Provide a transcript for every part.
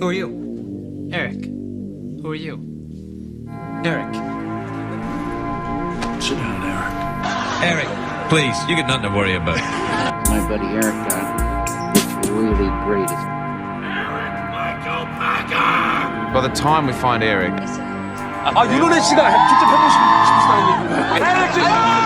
Who are you? Erik. Who are you? Erik. Sit down, Erik. Erik, please, you got nothing to worry about. My buddy Erik looks really great. By the time we find Erik, 윤호래 씨가 직접 해보고 싶으시다는 얘기예요. 에릭 씨!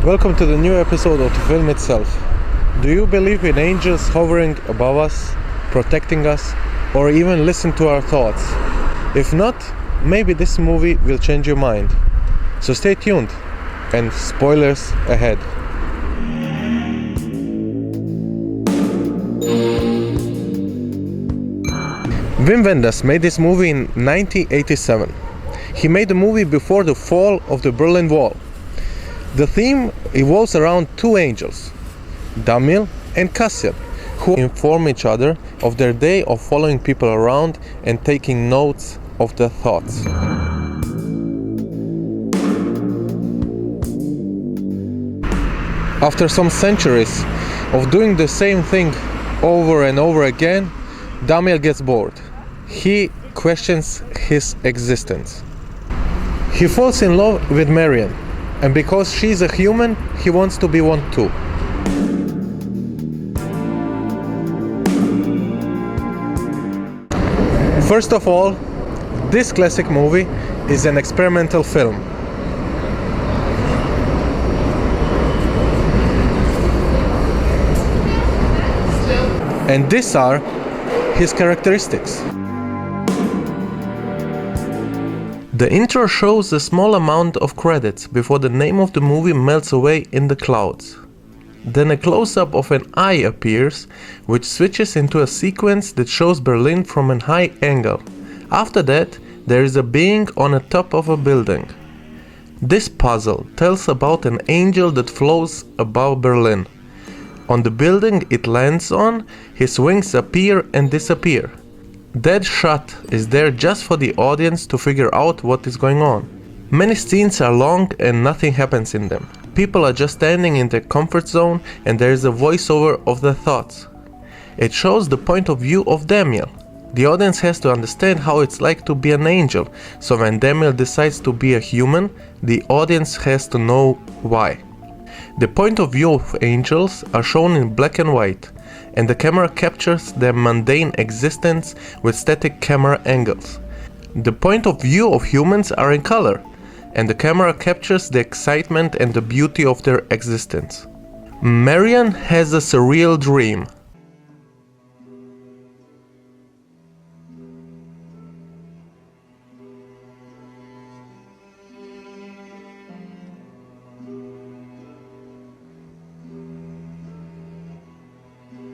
Welcome to the new episode of the film itself. Do you believe in angels hovering above us, protecting us, or even listen to our thoughts? If not, maybe this movie will change your mind. So stay tuned, and spoilers ahead. Wim Wenders made this movie in 1987. He made the movie before the fall of the Berlin Wall. The theme evolves around two angels, Damiel and Cassiel, who inform each other of their day of following people around and taking notes of their thoughts. After some centuries of doing the same thing over and over again, Damiel gets bored. He questions his existence. He falls in love with Marion, and because she's a human, he wants to be one too. First of all, this classic movie is an experimental film. And these are his characteristics. The intro shows a small amount of credits before the name of the movie melts away in the clouds. Then a close-up of an eye appears, which switches into a sequence that shows Berlin from a high angle. After that, there is a being on the top of a building. This puzzle tells about an angel that flows above Berlin. On the building it lands on, his wings appear and disappear. That shot is there just for the audience to figure out what is going on. Many scenes are long and nothing happens in them. People are just standing in their comfort zone and there is a voiceover of their thoughts. It shows the point of view of Damiel. The audience has to understand how it's like to be an angel, so when Damiel decides to be a human, the audience has to know why. The point of view of angels are shown in black and white, and the camera captures their mundane existence with static camera angles. The point of view of humans are in color, and the camera captures the excitement and the beauty of their existence. Marion has a surreal dream.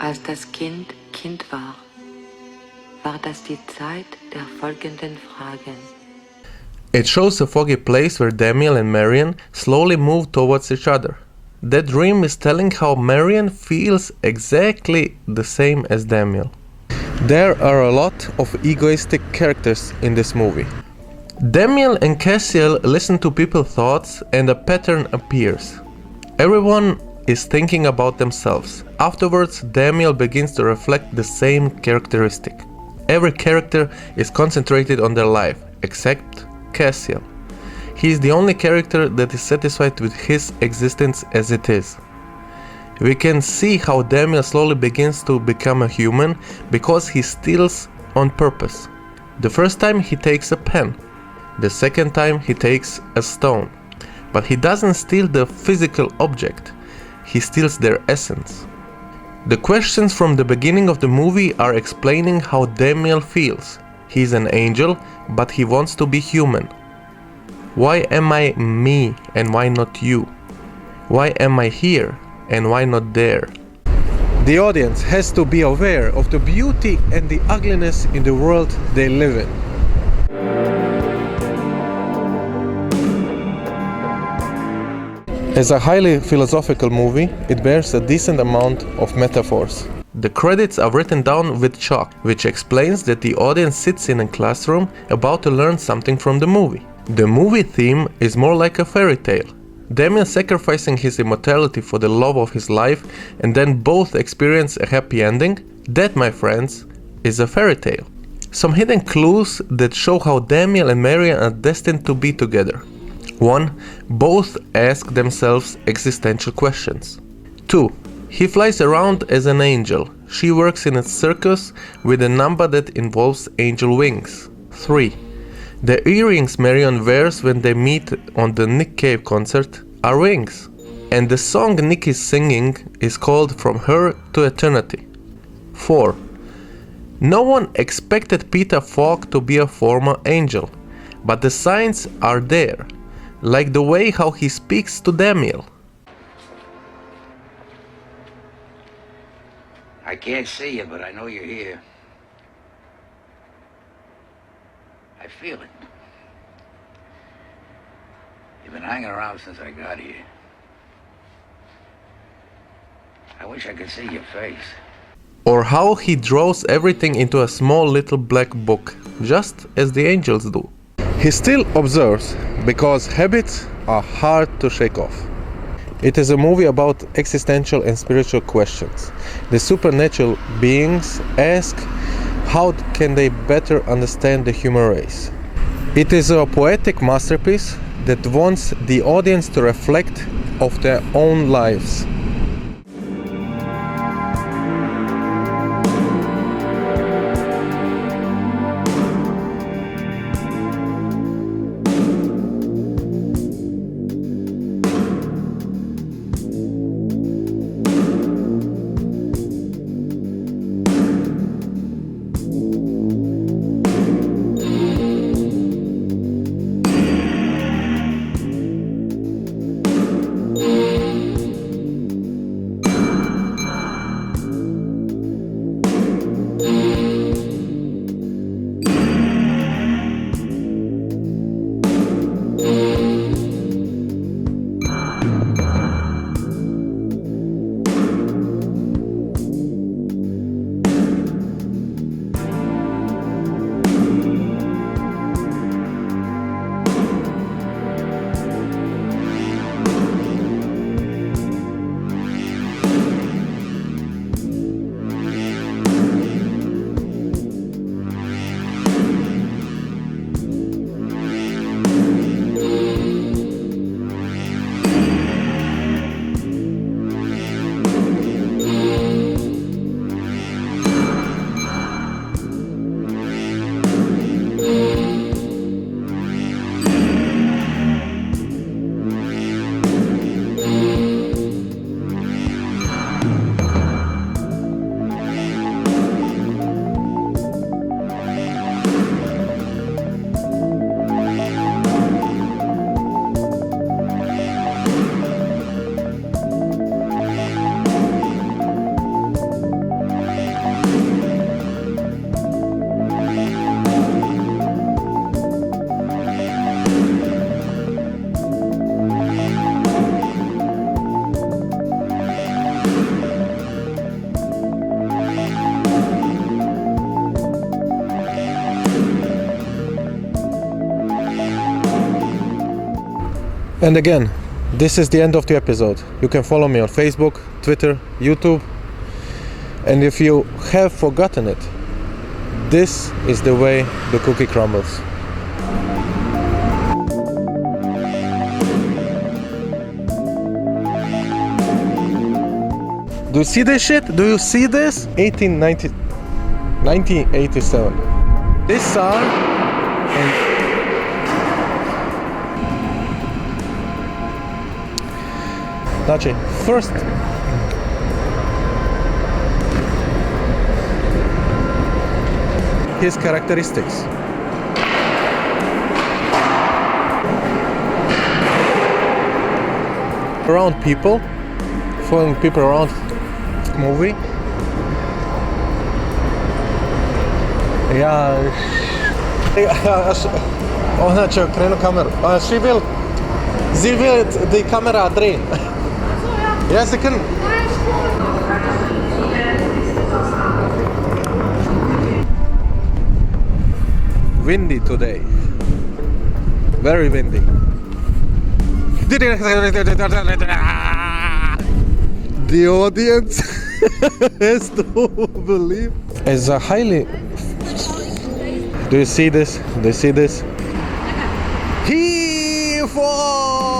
Als das Kind war, war das die Zeit der folgenden Fragen. It shows a foggy place where Damiel and Marion slowly move towards each other. That dream is telling how Marion feels exactly the same as Damiel. There are a lot of egoistic characters in this movie. Damiel and Cassiel listen to people's thoughts and a pattern appears. Everyone is thinking about themselves. Afterwards, Damiel begins to reflect the same characteristic. Every character is concentrated on their life, except Cassiel. He is the only character that is satisfied with his existence as it is. We can see how Damiel slowly begins to become a human because he steals on purpose. The first time he takes a pen, the second time he takes a stone. But he doesn't steal the physical object, he steals their essence. The questions from the beginning of the movie are explaining how Damiel feels. He's an angel, but he wants to be human. Why am I me and why not you? Why am I here and why not there? The audience has to be aware of the beauty and the ugliness in the world they live in. As a highly philosophical movie, it bears a decent amount of metaphors. The credits are written down with chalk, which explains that the audience sits in a classroom about to learn something from the movie. The movie theme is more like a fairy tale. Damien sacrificing his immortality for the love of his life and then both experience a happy ending, that, my friends, is a fairy tale. Some hidden clues that show how Damien and Marian are destined to be together. 1. Both ask themselves existential questions. 2. He flies around as an angel. She works in a circus with a number that involves angel wings. 3. The earrings Marion wears when they meet on the Nick Cave concert are wings. And the song Nick is singing is called From Her to Eternity. 4. No one expected Peter Falk to be a former angel, but the signs are there, like the way how he speaks to Damiel. I can't see you, but I know you're here. I feel it. You've been hanging around since I got here. I wish I could see your face. Or how he draws everything into a small little black book, just as the angels do. He still observes, because habits are hard to shake off. It is a movie about existential and spiritual questions. The supernatural beings ask how can they better understand the human race. It is a poetic masterpiece that wants the audience to reflect of their own lives. And again, this is the end of the episode. You can follow me on Facebook, Twitter, YouTube. And if you have forgotten it, this is the way the cookie crumbles. Do you see this shit? Do you see this? 1987. This song and Znači, first his characteristics. Around people, following people around movie. Ja, ona će okrenu kameru. Sie will die Kamera drehen. Ja, sie können. Windy today. Very windy. The audience has to believe. It's a highly. Do you see this? Do you see this? He falls.